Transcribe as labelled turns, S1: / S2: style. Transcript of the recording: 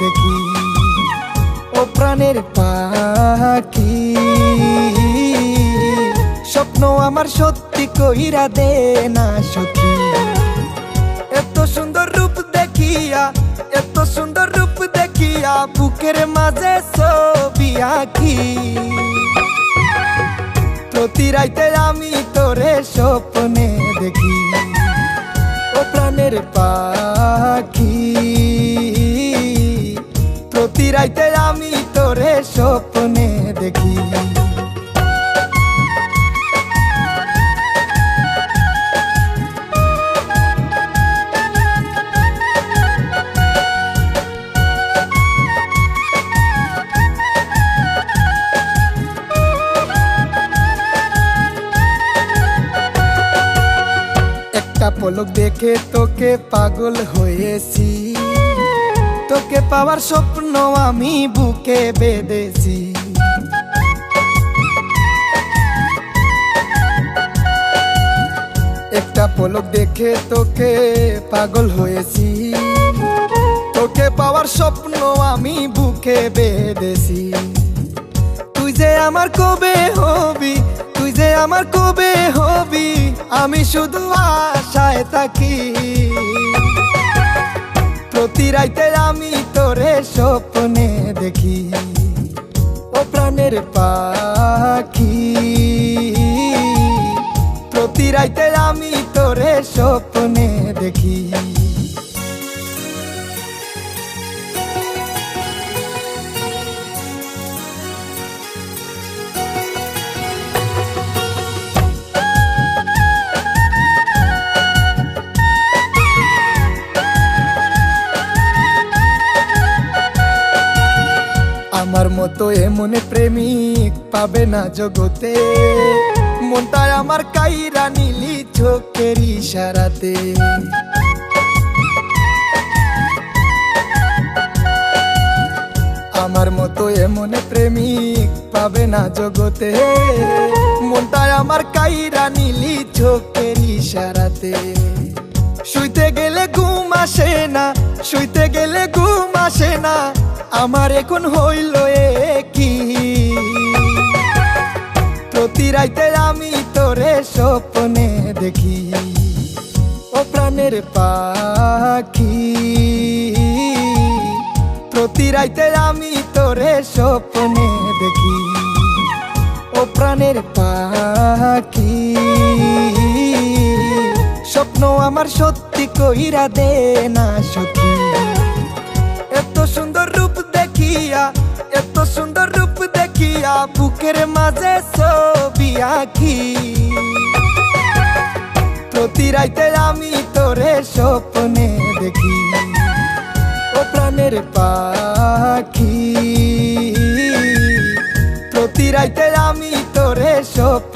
S1: দেখি ও প্রাণের পাখি। স্বপ্ন আমার সত্যি কইরা দে না সখী। এত সুন্দর রূপ দেখিয়া, এত সুন্দর রূপ দেখিয়া বুকের মাঝে ছবি আঁকি। প্রতি রাইতে আমি তোরে স্বপ্নে দেখি ও প্রাণের পাখি। প্রতি রাইতে আমি তোরে স্বপ্নে দেখি। একটা পলক দেখে তোকে পাগল হয়েছি, তোকে পাওয়ার স্বপ্ন আমি বুকে বেঁধেছি। একটা পলক দেখে তোকে পাগল হয়েছি, তোকে পাওয়ার স্বপ্ন আমি বুকে বেঁধেছি। তুই যে আমার কবে হবি, তুই যে আমার কবে হবি, আমি শুধু আশায় থাকি। প্রতি রাইতে আমি তোরে স্বপ্নে দেখি ও প্রাণের পাখি। প্রতি রাইতে আমি তোরে স্বপ্নে দেখি। আমার মতো এমন প্রেমিক পাবে না জগতে, মনটা আমার কাইরা নিলি চোখের ইশারাতে। আমার মতো এমন প্রেমিক পাবে না জগতে, মনটা আমার কাইরা নিলি চোখের ইশারাতে। শুইতে গেলে ঘুম আসে না, শুইতে গেলে ঘুম আসে না, আমার এখন হইল কি। প্রতি রাইতে আমি তোরে স্বপ্নে দেখি ও প্রাণের পাখি। প্রতি রাইতে আমি তোরে স্বপ্নে দেখি ও প্রাণের পাখি। স্বপ্ন আমার সত্যি কইরা দে না সখী। এত সুন্দর রূপ দেখিয়া, এত সুন্দর রূপ দেখিয়া বুকের মাঝে ছবি আঁকি। প্রতি রাইতে আমি তোরে স্বপ্নে দেখি ও প্রাণের পাখি। প্রতি রাইতে আমি তোরে স্বপ্নে